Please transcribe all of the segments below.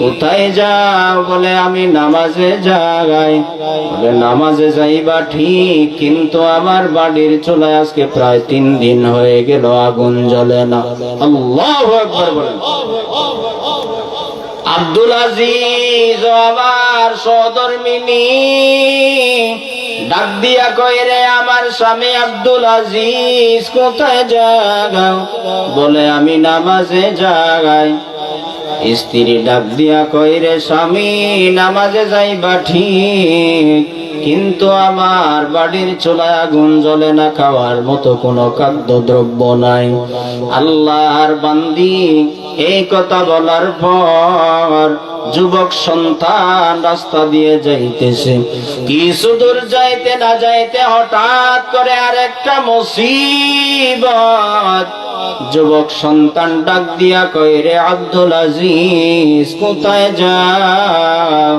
কোথায় যাও? বলে আমি নামাজে যাই। বলে নামাজে যাইবা ঠিক, কিন্তু আমার বাড়ির চুলায় আজকে প্রায় 3 দিন হয়ে গেল, আগুন জ্বলে না। আল্লাহু আকবার বলেন। আব্দুল আজিজ আমার সহধর্মিনী ডাক দিয়া কয়, রে আমার স্বামী আব্দুল আজিজ কোথায় যাও? বলে আমি নামাজে যাই। স্ত্রী ডাক দিয়া কয়, রে স্বামী নামাজে যাইবা ঠিক, কিন্তু আমার বাড়ির চুলায় আগুন জ্বলে না, খাওয়ার মতো কোনো খাদ্যদ্রব্য নাই। আল্লাহর বান্দি এই কথা বলার পর যুবক সন্তান রাস্তা দিয়ে যাইতেছে। কিছু দূর যাইতে না যাইতে হঠাৎ করে আরেকটা মুসিবত। যুবক সন্তান ডাক দিয়া কয়, রে আব্দুল আজিজ কোথায় যাও?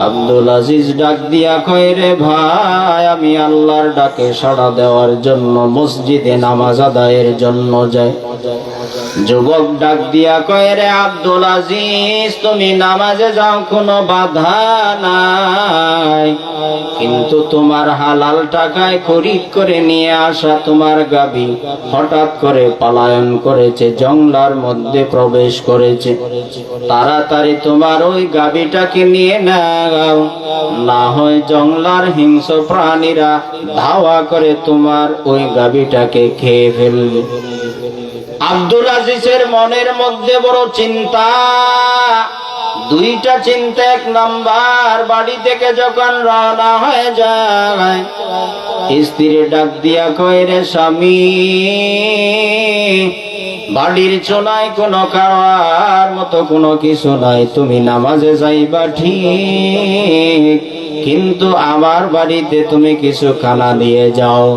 আব্দুল আজিজ ডাক দিয়া কয়, রে ভাই আমি আল্লাহর ডাকে সাড়া দেওয়ার জন্য মসজিদে নামাজ আদায়ের জন্য যাই। যুবক ডাক দিয়া কয়, রে আব্দুল আজিজ তুমি নামাজে যাও, কোনো বাধা নাই, কিন্তু তোমার হালাল টাকায় খরিদ করে নিয়ে আসা তোমার গাভী হঠাৎ করে পলায়ন করেছে, জঙ্গলার মধ্যে প্রবেশ করেছে। তাড়াতাড়ি তোমার ওই গাভীটাকে নিয়ে নাও, না হয় জঙ্গলার হিংস্র প্রাণীরা ধাওয়া করে তোমার ওই গাভীটাকে খেয়ে ফেলবে। আব্দুল আজিজের মনের মধ্যে বড় চিন্তা, দুইটা চিন্তা। 1 নাম্বার, বাড়ি থেকে যখন রওনা হয়ে যায় স্ত্রী ডাক দিয়া কয়, রে স্বামী বাড়ির চুলায় কোনো খাওয়ার মতো কোনো কিছু নাই, তুমি নামাজে যাইবা ঠিক, কিন্তু আমার বাড়িতে তুমি কিছু খানা দিয়ে যাও।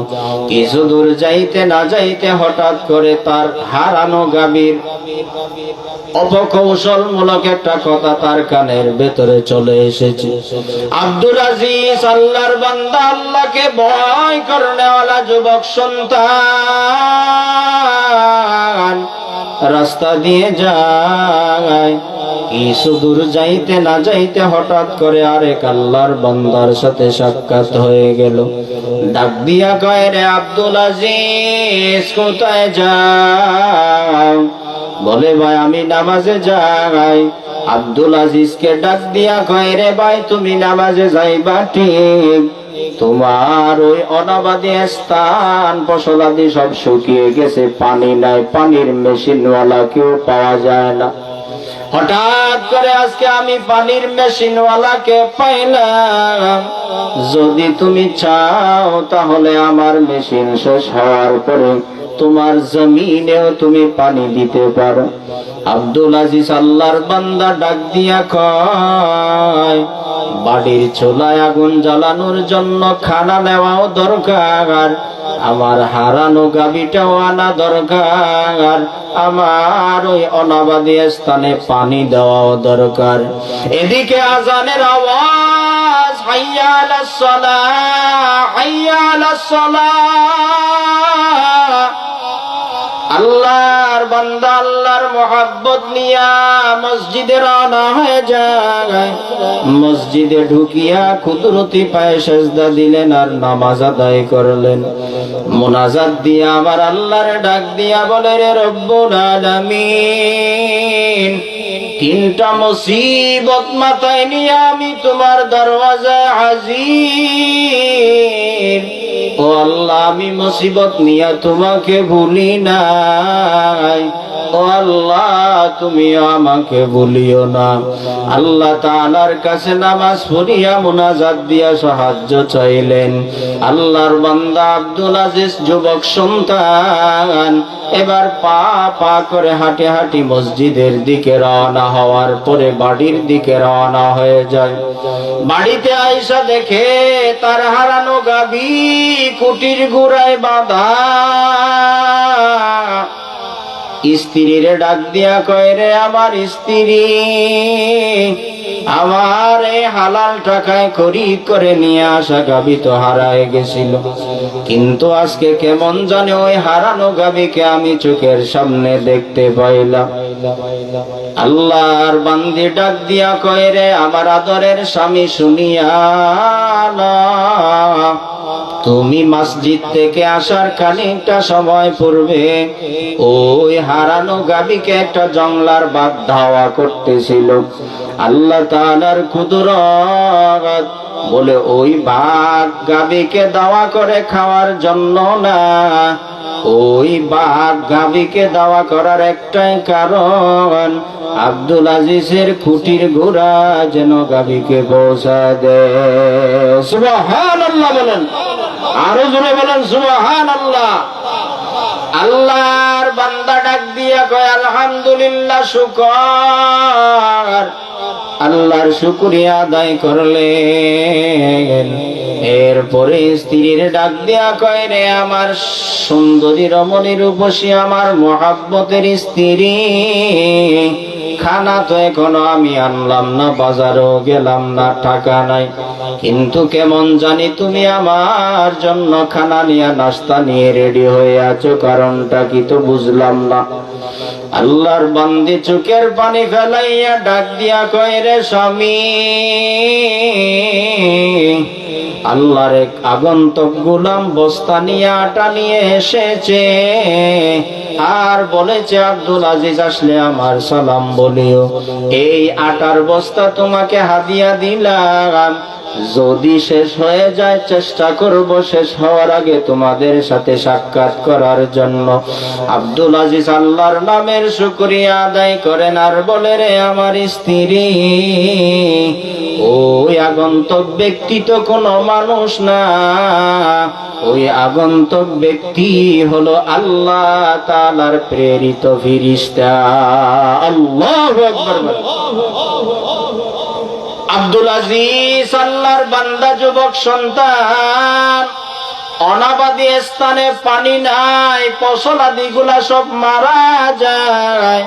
কিছু দূর যাইতে না যাইতে হঠাৎ করে তার হারানো গাভীর অপকৌশলমূলক একটা কথা তার কানের ভেতরে চলে এসেছে। আব্দুল আজিজ আল্লাহর বান্দা, আল্লাহকে ভয় করনেওয়ালা যুবক সন্তান রাস্তা দিয়ে যায়। কিছু দূর যাইতে না যাইতে হঠাৎ করে আরেক আল্লাহর বান্দার সাথে সাক্ষাৎ হয়ে গেল। ডাক দিয়া কয়, রে আব্দুল আজিজ কোথায় যাও? বলে ভাই আমি নামাজে যাই। আব্দুল আজিজকে ডাক দিয়া কয়, রে ভাই তুমি নামাজে যাইবা ঠিক, তোমার ওই অনাবাদী স্থান ফসলাদি সব শুকিয়ে গেছে, পানি নাই, পানির মেশিনওয়ালা কেউ পাওয়া যায় না। হঠাৎ করে আজকে আমি পানির মেশিনওয়ালাকে পাইলাম। যদি তুমি চাও তাহলে আমার মেশিন শেষ হওয়ার পরে তোমার জমিনেও তুমি পানি দিতে পারো। আব্দুল আজিজ আল্লাহর বান্দা ডাক দিয়া কয়, বাড়ির চুলায় আগুন জ্বালানোর জন্য খানা নেওয়াও দরকার, আমার হারানো গাভীটাও আনা দরকার, আমার ওই অনাবাদী স্থানে পানি দেওয়াও দরকার। এদিকে আজানের আওয়াজ, হাইয়া আলাস সালাহ, হাইয়া আলাস সালাহ। আল্লাহর বান্দা আল্লাহর মোহাব্বত নিয়া মসজিদে রওনা হয়ে যায়। মসজিদে ঢুকিয়া কুদরতি পায়ে সেজদা দিলেন আর নামাজ আদায় করলেন। মুনাজাত দিয়া আমার আল্লাহর ডাক দিয়া বলে, রে রব্বুল আলামিন 3টা মুসিবত মাথায় নিয়ে আমি তোমার দরওয়াজায় হাজির। ও আল্লাহ আমি মুসিবত নিয়ে তোমাকে ভুলি নাই, ও আল্লাহ তুমি আমাকে ভুলিও না। আল্লাহ তাআলার কাছে নামাজ পড়িয়া মুনাজাত দিয়া সাহায্য চাইলেন। আল্লাহর বান্দা আব্দুল আজিজ যুবক সন্তান এবার পা পা করে হাঁটি হাঁটি মসজিদের দিকে রওনা হওয়ার পরে বাড়ির দিকে রওনা হয়ে যায়। বাড়িতে আইসা দেখে তার হারানো গাভী কুটির গুড়ায় বাঁধা। স্ত্রীর ডাক দিয়া কয়, রে আমার স্ত্রী আমার এই হালাল টাকায় খরিদ করে নিয়ে আসা গাভী তো হারায় গেছিল, কিন্তু আজকে কেমন জানে ওই হারানো গাভীকে আমি চোখের সামনে দেখতে পাইলাম। আল্লাহর বান্দি ডাক দিয়া কয়, রে আমার আদরের স্বামী, শুনিয়া না, তুমি মসজিদ থেকে আসার খানিকটা সময় পূর্বে ওই হারানো গাভীকে একটা জংলার বাঘ ধাওয়া করতেছিল। আল্লাহ তাআলার কুদরত, বলে ওই বাঘ গাভীকে দাওয়া করে খাওয়ার জন্য না, ওই বাঘ গাভীকে দাওয়া করার একটাই কারণ, আব্দুল আজিজের খুঁটির গোড়া যেন গাভীকে পৌঁছা দেয়। সুবহানাল্লাহ বলেন, আরো জোরে বলেন সুবহানাল্লাহ। আল্লাহর বান্দা ডাক দিয়া কয়, আলহামদুলিল্লাহ, শুকর। আল্লাহর শুকরিয়া আদায় করলেন। এরপরে স্ত্রীর ডাক দিয়া কয়, রে আমার সুন্দরী রমণী রূপসী, আমার মহাব্বতের স্ত্রী, খানা তো এখনো আমি আনলাম না, বাজারও গেলাম না, টাকা নাই, কিন্তু কেমন জানি তুমি আমার জন্য খানা নিয়ে নাস্তা নিয়ে রেডি হয়ে আছো, কারণটা কি তো বুঝলাম না। আল্লাহর বান্দি চোখের পানি ফেলাইয়া ডাক দিয়া কয়, রে স্বামী, আল্লাহর এক আগন্তক গোলাম বস্তা নিয়ে আটা নিয়ে এসেছে, আর বলেছে আব্দুল আজিজ আসলে আমার সালাম বলিও। এই আটার বস্তা তোমাকে হাদিয়া দিলাম, যদি শেষ হয়ে যায় চেষ্টা করব শেষ হওয়ার আগে তোমাদের সাথে সাক্ষাৎ করার জন্য। আব্দুল আজিজ আল্লাহর নামের শুকরিয়া আদায় করেন আর বলে, রে আমার স্ত্রী, ওই আগন্তক ব্যক্তি তো কোনো মানুষ না, ওই আগন্তক ব্যক্তি হলো আল্লাহ তাআলার প্রেরিত ফেরেশতা। আল্লাহু আকবার। আব্দুল আজিজ আল্লাহর বান্দা যুবক সন্তান, অনাবাদী স্থানে পানি নাই, ফসলাদি গুলা সব মারা যায়,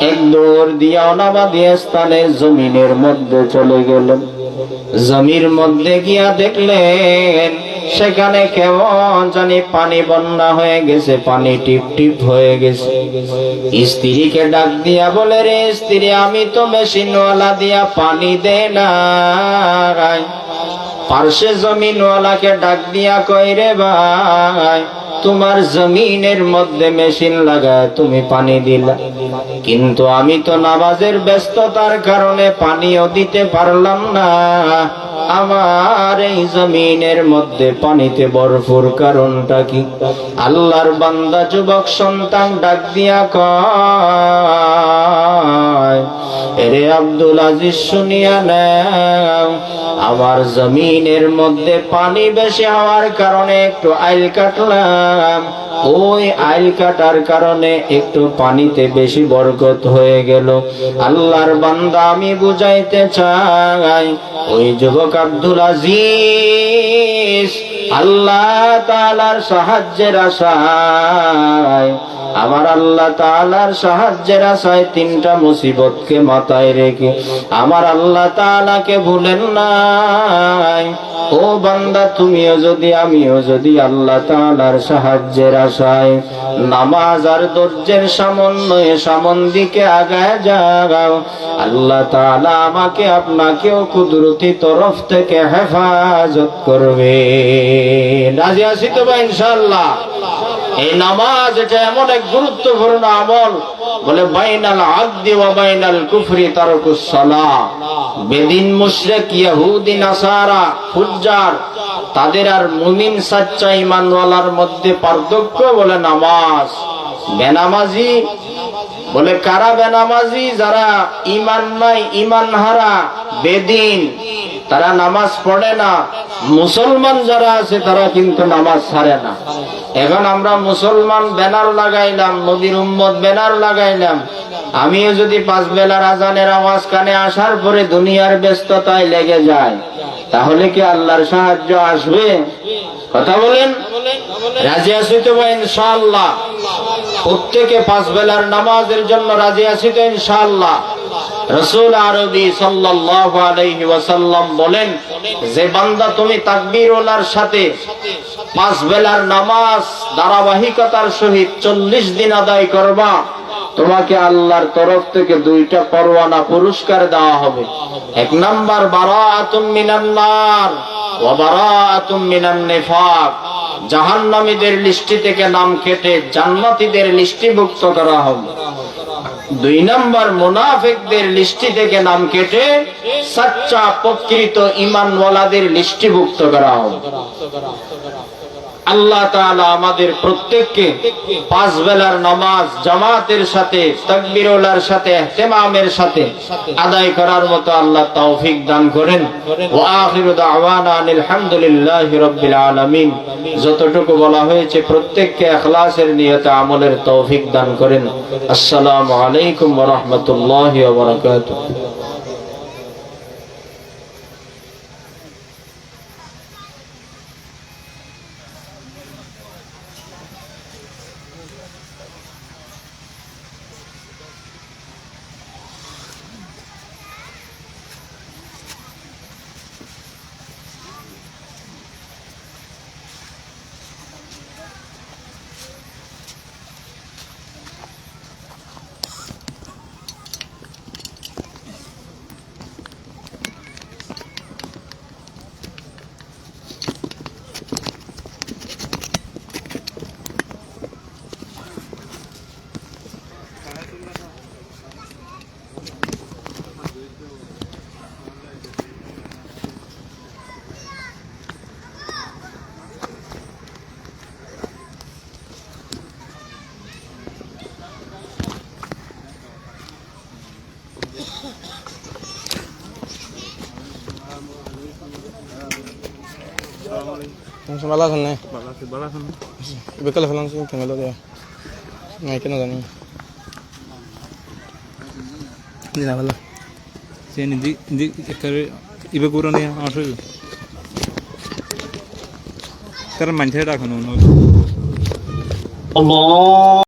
এক দৌড় দিয়া অনাবাদী স্থানে জমিনের মধ্যে চলে গেলেন। জমির মধ্যে গিয়া দেখলেন সেখানে কেমন জানি পানি বন্যা হয়ে গেছে, পানি টিপ টিপ হয়ে গেছে। স্ত্রীকে ডাক দিয়া বলে, রে স্ত্রী, আমি তো মেশিনওয়ালা দিয়া পানি দে না। পার্শ্বে জমিনওয়ালাকে ডাক দিয়া কই, রে ভাই, তোমার জমিনের মধ্যে মেশিন লাগায় তুমি পানি দিলা, কিন্তু আমি তো নামাজের ব্যস্ততার কারণে পানিও দিতে পারলাম না। আমার এই জমিনের মধ্যে পানিতে ভরপুর, কারণটা কি? আল্লাহর বান্দা যুবক সন্তান ডাক দিয়া কয়, রে আব্দুল আজিজ, শুনিয়া নাও, আমার জমিনের মধ্যে পানি বেশি হওয়ার কারণে একটু আইল কাটলাম, ওই আইল কাটার কারণে একটু পানিতে বেশি বরকত হয়ে গেল। আল্লাহর বান্দা, আমি বুঝাইতে চাই, ওই যুবক আব্দুল আজিজ আল্লাহ তাআলার সাহায্যের আশায়, আমার আল্লাহ তাআলার সাহায্যের আশায় তিনটা মুসিবতকে মাথায় রেখে আমার আল্লাহ তাআলাকে ভুলেন নাই। ও বান্দা, তুমিও যদি আমিও যদি আল্লাহ তাআলার সাহায্যের আশায় নামাজ আর ধৈর্যের সমন্বয়ে সামন দিকে আগায় যাও, আল্লাহ তাআলা আমাকে আপনাকেও কুদরতি তরফ থেকে হেফাজত করবে। রাজি আছি তো ভাই ইনশাআল্লাহ? এই নামাজ এটা এমন এক গুরুত্বপূর্ণ আমল, বলে বাইনাল আবদি ওয়া বাইনাল কুফরি তারকুস সালাহ। বেদিন, মুশরিক, ইহুদি, নাসারা, ফুজ্জার, তাদের আর মুমিন সচ্চা ঈমানওয়ালার মধ্যে পার্থক্য বলে নামাজ। বেনামাজি বলে কারা? বেনামাজি যারা ঈমান নাই, ঈমান হারা, বেদিন, তারা নামাজ পড়ে না। মুসলমান যারা আছে তারা কিন্তু নামাজ ছাড়ে না। এখন আমরা মুসলমান ব্যানার লাগাইলাম, নবীর উম্মত ব্যানার লাগাইলাম, আমিও যদি 5 বেলার আজানের আওয়াজ কানে আসার পরে দুনিয়ার ব্যস্ততায় লেগে যায়, তাহলে কি আল্লাহর সাহায্য আসবে? কথা বলেন, রাজি আছি তো ভাই ইনশাআল্লাহ? প্রত্যেকে 5 বেলার নামাজের জন্য রাজি আছি তো ইনশাআল্লাহ? রাসূল আরবি সাল্লাল্লাহু আলাইহি ওয়াসাল্লাম বলেন, যে বান্দা তুমি তাকবীরওয়ালার সাথে 5 বেলার নামাজ ধারাবাহিকতার সহিত 40 দিন আদায় করবা, তোমাকে আল্লাহর তরফ থেকে 2টা পরওয়ানা পুরস্কার দেওয়া হবে। 1 নাম্বার বারাআতুম মিনান নার ওয়া বারাআতুম মিনান নিফাক, জাহান্নামীদের লিস্টি থেকে নাম কেটে জান্নাতীদের লিস্টিভুক্ত করা হবে। 2 নাম্বার মুনাফিকদের লিস্টি থেকে নাম কেটে সচ্চা প্রকৃত ঈমানওয়ালাদের লিস্টিভুক্ত করা হবে। আল্লাহ তাআলা আমাদের প্রত্যেককে 5 বেলার নামাজ জামাতের সাথে তাকবীরওয়ালার সাথে ইহতিমামের সাথে আদায় করার মতো আল্লাহ তৌফিক দান করেন। ওয়া আখিরু দাওয়ানা আলহামদুলিল্লাহি রাব্বিল আলামিন। যতটুকু বলা হয়েছে প্রত্যেককে ইখলাসের নিয়তে আমলের তৌফিক দান করেন। আসসালামু আলাইকুম ওয়া রাহমাতুল্লাহি ওয়া বারাকাতুহু। ভালো আছেন না? বিকালে ফেলাম ক্যামেরা দেওয়া নাই কেন জানি না ভালো ইবে পুরো নিয়ে আসবে কারণ মানুষের রাখুন